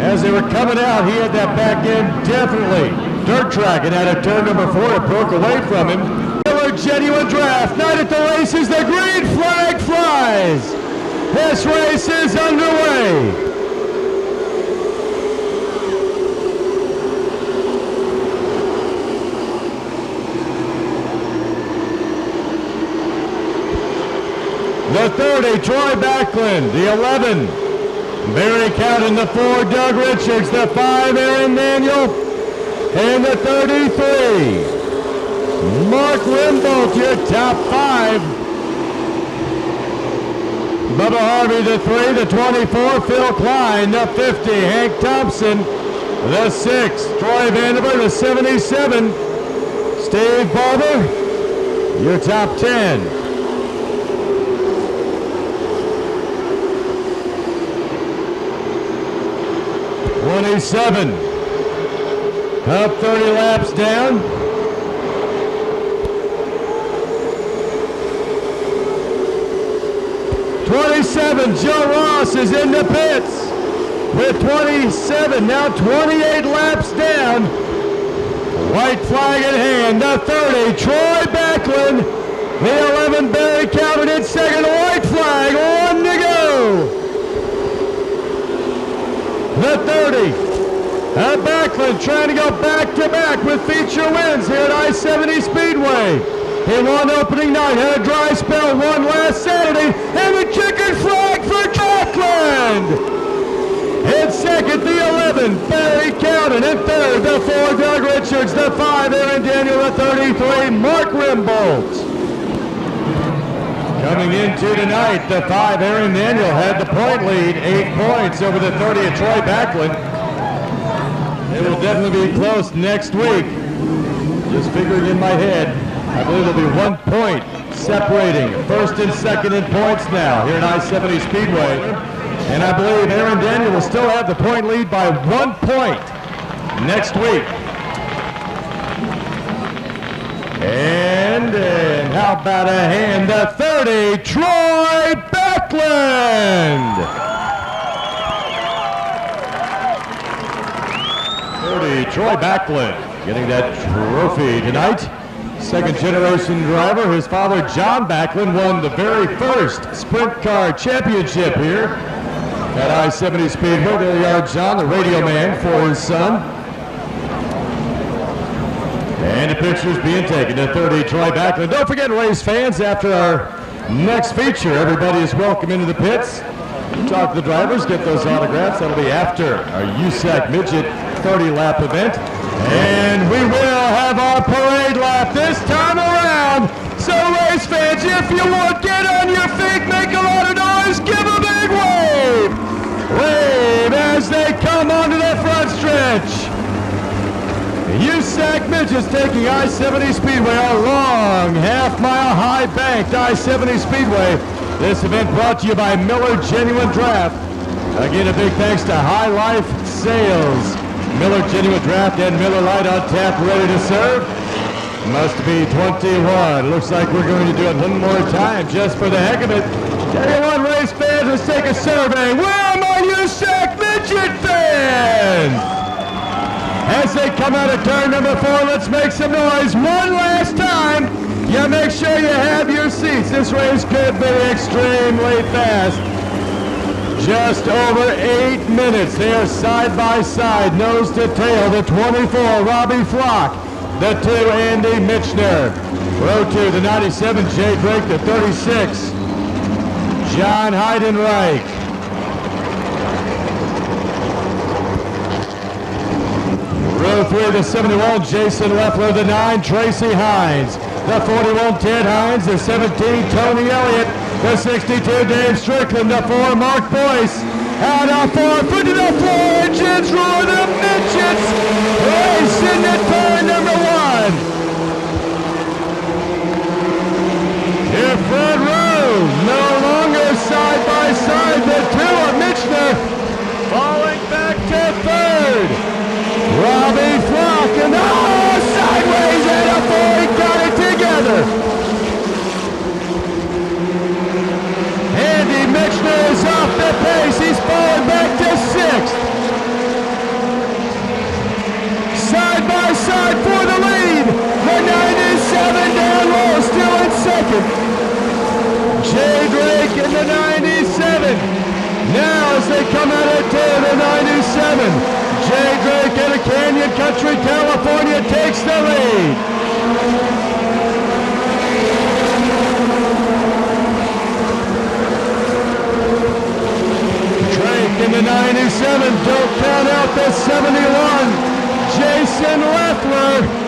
As they were coming out, he had that back end definitely dirt tracking out of turn number 4. It broke away from him. Miller Genuine Draft, night at the races, the green flag flies. This race is underway. The 30, Troy Backlund. The 11, Barry Cowden. The 4, Doug Richards. The 5, Aaron Daniel. And the 33, Mark Rimbold, your top 5. Bubba Harvey, the 3, the 24, Phil Klein. The 50, Hank Thompson. The 6, Troy Vanderbilt. The 77, Steve Barber, your top 10. 27, up 30 laps down. 27, Joe Ross is in the pits with 27, now 28 laps down. White flag in hand, the 30, Troy Backlund. The 11, Barry Calvin in second, white flag, 1 to go. The 30, Backlund trying to go back-to-back with feature wins here at I-70 Speedway. He won opening night, had a dry spell, won last Saturday, and the checkered flag for Backlund. In second, the 11, Barry Cowden. In third, the 4, Doug Richards. The 5, Aaron Daniel. The 33, Mark Rimbold. Coming into tonight, the 5, Aaron Daniel, had the point lead, 8 points over the 30 of Troy Backlund. It will definitely be close next week. Just figuring in my head, I believe there'll be 1 point separating first and second in points now here at I-70 Speedway. And I believe Aaron Daniel will still have the point lead by 1 point next week. And how about a hand? The 30, Troy Backlund. 30, Troy Backlund getting that trophy tonight. Second generation driver. His father, John Backlund, won the very first sprint car championship here at I-70 Speedway. There you are, John, the radio man for his son. And the picture's being taken to 30, Troy Backlund. Don't forget, race fans, after our next feature, everybody is welcome into the pits. Talk to the drivers, get those autographs. That'll be after our Usac Midget 30-lap event. And we will have our parade lap this time around. So race fans, if you want, get on your feet, make a lot of noise, give a big wave. Wave as they come onto the front stretch. Usac Midgets taking I-70 Speedway, a long half-mile high banked I-70 Speedway. This event brought to you by Miller Genuine Draft. Again, a big thanks to High Life Sales. Miller Genuine Draft and Miller Lite on tap, ready to serve. Must be 21. Looks like we're going to do it one more time just for the heck of it. Everyone, race fans, let's take a survey. Where are my Usac Midget fans? As they come out of turn number 4, let's make some noise one last time. You make sure you have your seats. This race could be extremely fast. Just over 8 minutes. They are side by side, nose to tail. The 24, Robbie Flock. The 2, Andy Mitchner. Row 2, the 97, Jay Drake. The 36, John Heidenreich. 03, the 71, Jason Leffler. The 9, Tracy Hines. The 41, Ted Hines. The 17, Tony Elliott. The 62, Dave Strickland. The 4, Mark Boyce. Out of 4, foot to the floor. Engines roar. The Midgets racing at turn number 1. Your front row, no longer side by side. The 2 of Michener falling back to 3rd. Robbie Flock and sideways at a 4. He got it together. Andy Michener is off the pace. He's falling back to 6th. Side by side for the lead. The 97 down low, still in 2nd. Jay Drake in the 97. Now as they come out of the 97. Jay Drake out of Canyon Country, California takes the lead. Drake in the 97, don't count out the 71. Jason Leffler.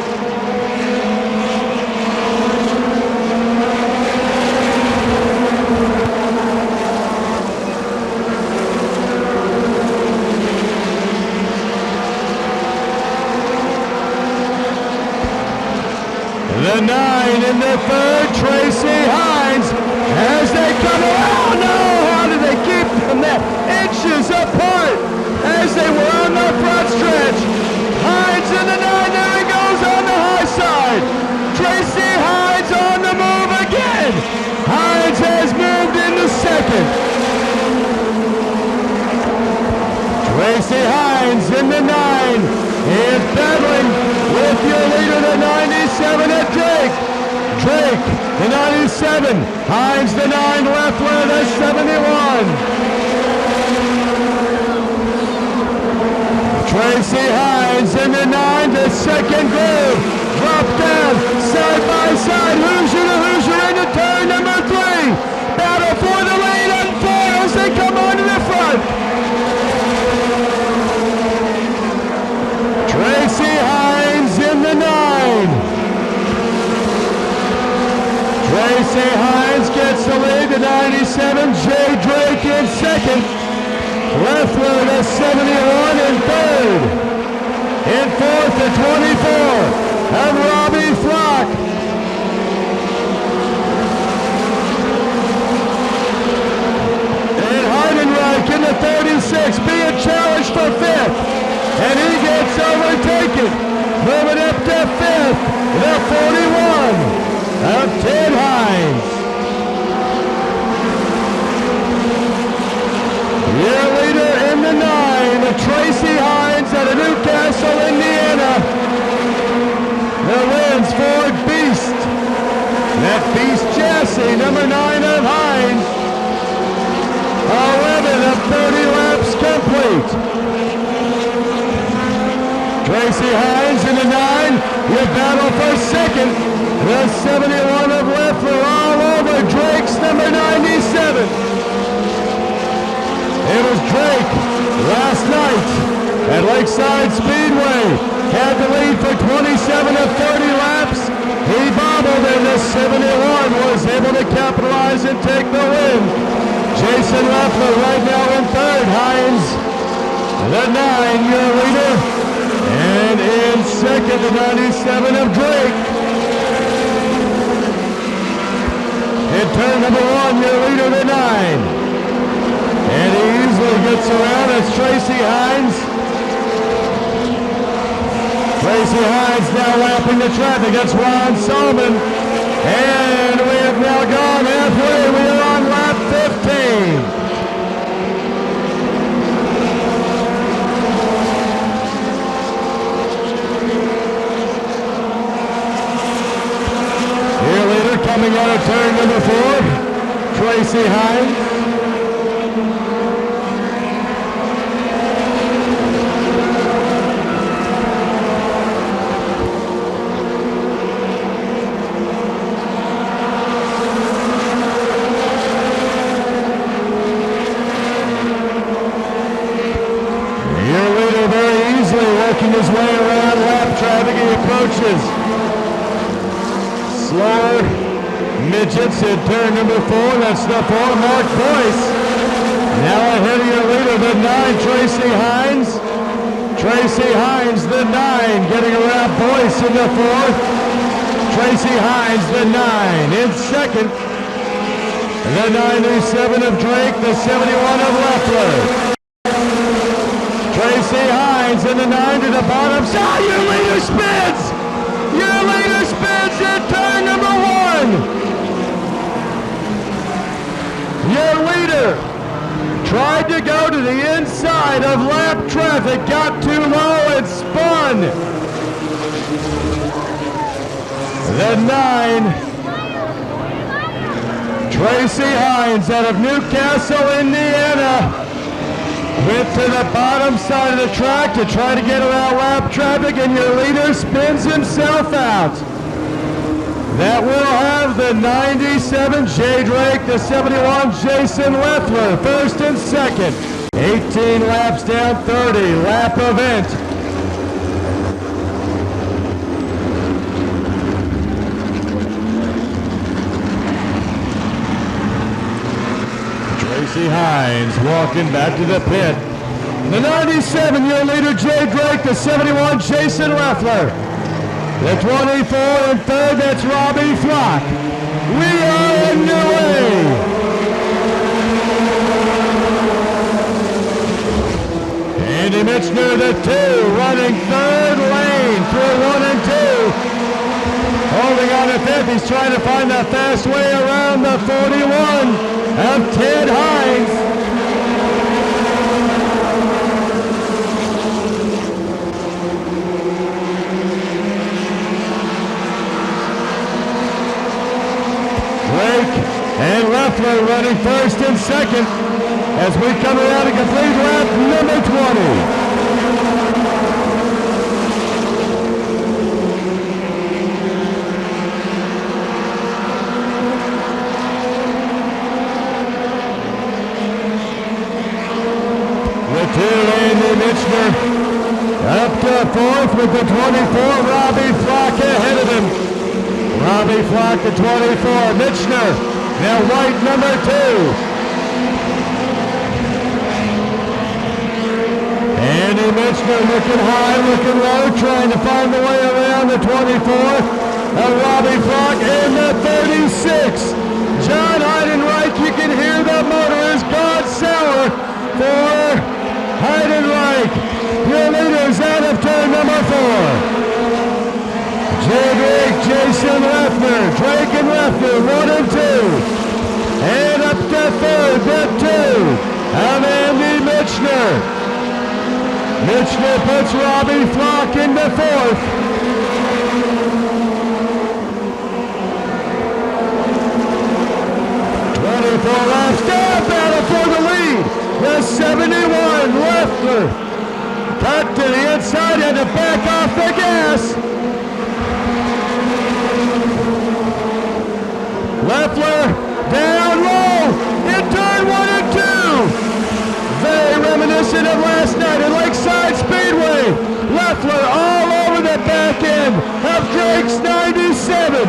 The 9 in the 3rd, Tracy Hines, as they come around. How did they keep them that inches apart as they were on the front stretch? Hines in the 9, there he goes on the high side. Tracy Hines on the move again. Hines has moved into 2nd. Tracy Hines in the 9 is battling with your leader, the 97 at Drake. Drake, the 97. Hines, the 9. Leffler, the 71. Tracy Hines in the 9, the 2nd groove. Drop down, side by side. Hoosier to Hoosier into turn number 3. Battle for the lead unfoils. They come onto the front. Tracy Hines in the 9. Tracy Hines gets the lead, the 97. Jay Drake in 2nd. Leffler, the 71 in 3rd. In 4th, the 24. And Robbie Flock. And Heidenreich in the 36, being challenged for 5th. And he gets overtaken. Moving up to 5th, the 41 of Ted Hines. Your leader in the 9, Tracy Hines out of Newcastle, Indiana. The wins for Beast. That Beast chassis, number 9 of Hines. 11 of 30 laps complete. Tracy Hines in the 9, your battle for 2nd. The 71 of Leffler all over Drake's number 97. It was Drake last night at Lakeside Speedway. Had the lead for 27 of 30 laps. He bobbled and the 71 was able to capitalize and take the win. Jason Leffler right now in 3rd. Hines, the 9, your leader. And in 2nd, the 97 of Drake. In turn number 1, your leader, the 9. And he easily gets around. It's Tracy Hines. Tracy Hines now lapping the traffic. That's Ron Solomon. And we have now gone halfway. We are on lap 15. Coming out of turn number 4, Tracy Hines. Your leader very easily working his way around approaches. Slower Midgets in turn number 4. That's the 4, Mark Boyce. Now ahead of your leader, the 9, Tracy Hines. Tracy Hines, the 9, getting around Boyce in the 4th. Tracy Hines, the 9, in second. The 97 of Drake, the 71 of Leffler. Tracy Hines in the 9 to the bottom. Your leader spins! Your leader spins in turn number 1. Your leader tried to go to the inside of lap traffic, got too low and spun. The 9, Tracy Hines out of Newcastle, Indiana, went to the bottom side of the track to try to get around lap traffic, and your leader spins himself out. That will have the 97 Jay Drake, the 71 Jason Leffler, first and second. 18 laps down, 30 lap event. Tracy Hines walking back to the pit. The 97, your leader, Jay Drake, the 71, Jason Leffler. The 24 and third, that's Robbie Flock. We are underway. Andy Mitchner, the 2, running third lane through 1 and 2. Holding on to 5th, he's trying to find the fast way around the 41 of Ted Hines. Drake and Leffler running first and second as we come around to complete lap number 20. Andy Mitchner up to 4th with the 24, Robbie Flock ahead of him. Robbie Flock, the 24, Mitchner, now white number 2. Andy Mitchner looking high, looking low, trying to find the way around the 24. Robbie Flock in the 36. John Heidenreich, you can hear the motor has gone sour for Heidenreich. Your leaders out of turn number 4. Jay Drake, Jason Leffler, Drake and Leffler, 1 and 2. And up to 3rd, the 2 of Andy Mitchner. Mitchner puts Robbie Flock into 4th. Laps down, battle for the lead. The 71 Leffler cut to the inside and to back off the gas. Leffler down low in turn 1 and 2. Very reminiscent of last night at Lakeside Speedway. Leffler all over the back end of Drake's 97.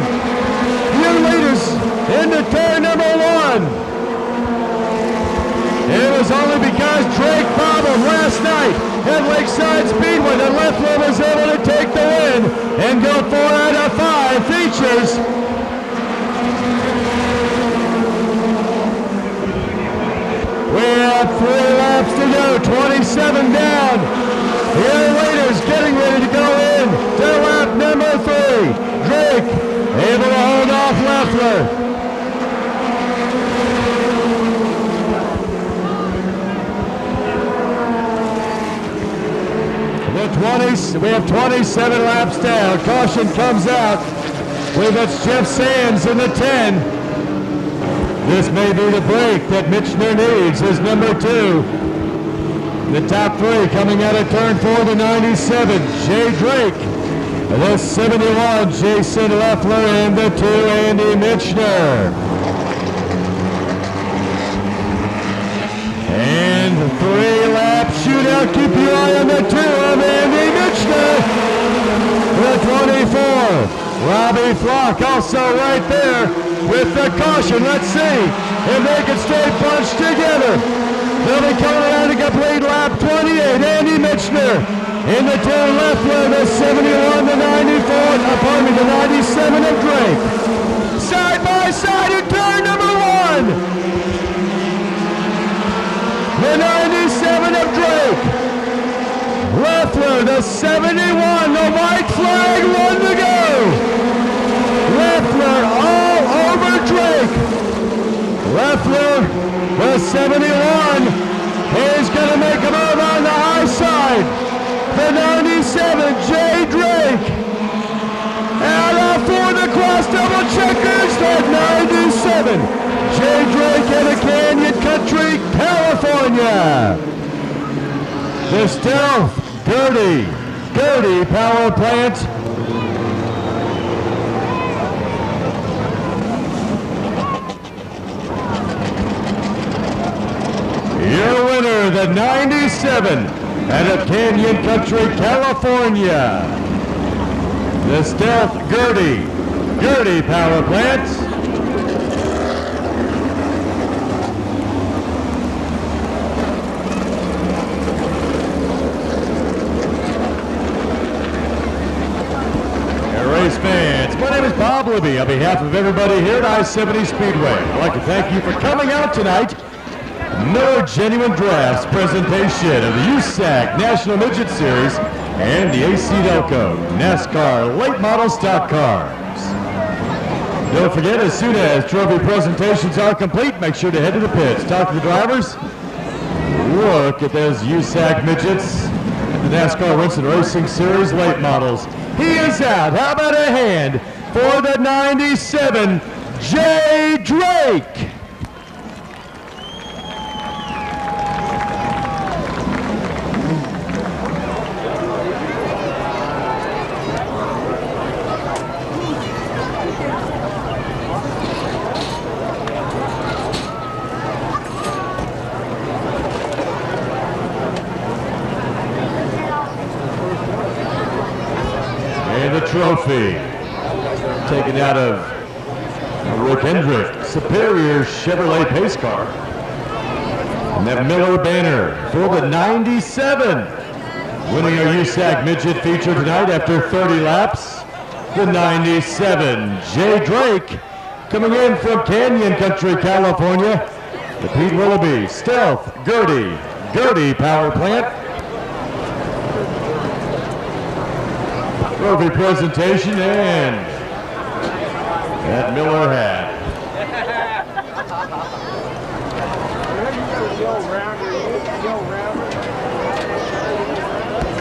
New leaders into turn number 1. It was only because Drake bobbled last night at Lakeside Speedway that Leffler was able to take the win and go 4 out of 5 features. We have 3 laps to go, 27 down. Your leaders getting ready to go in to lap number 3. Drake able to hold off Leffler. We have 27 laps down. Caution comes out. We've got Jeff Sands in the 10. This may be the break that Mitchner needs, is number 2. The top 3 coming out of turn 4, the 97, Jay Drake. The 71, Jason Leffler, and the 2, Andy Mitchner. And 3 lap shootout. Keep your eye on the 2 of Andy Mitchner. the 24. Robbie Flock also right there with the caution. Let's see if they can stay bunched together. They'll be coming out to complete lap 28. Andy Michner in the 2 left where the 71, the 94, the 97 of Drake. Side by side in turn number 1. The 97 of Drake. Leffler, the 71, the white flag, 1 to go. Leffler all over Drake. Leffler, the 71, is going to make a move on the high side. The 97, Jay Drake. And out for the cross double checkers, the 97, Jay Drake out of Canyon Country, California. The Stealth Gertie Power Plant. Your winner, the 97 out of Canyon Country, California. The Stealth Gertie Power Plant. Race fans, my name is Bob Libby. On behalf of everybody here at I-70 Speedway, I'd like to thank you for coming out tonight. No Genuine Drafts presentation of the Usac National Midget Series and the AC Delco NASCAR Late Model Stock Cars. Don't forget, as soon as trophy presentations are complete, make sure to head to the pits, talk to the drivers, look at those Usac Midgets and the NASCAR Winston Racing Series Late Models. He is out. How about a hand for the 97, Jay Drake? And the trophy taken out of Rick Hendrick, Superior Chevrolet pace car. And that Miller banner for the 97. Winning our USAC Midget feature tonight after 30 laps. The 97, Jay Drake, coming in from Canyon Country, California. The Pete Willoughby Stealth Gertie Power Plant. Trophy presentation and that Miller hat.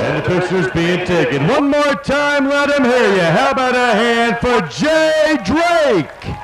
And the picture's being taken. One more time, let him hear you. How about a hand for Jay Drake?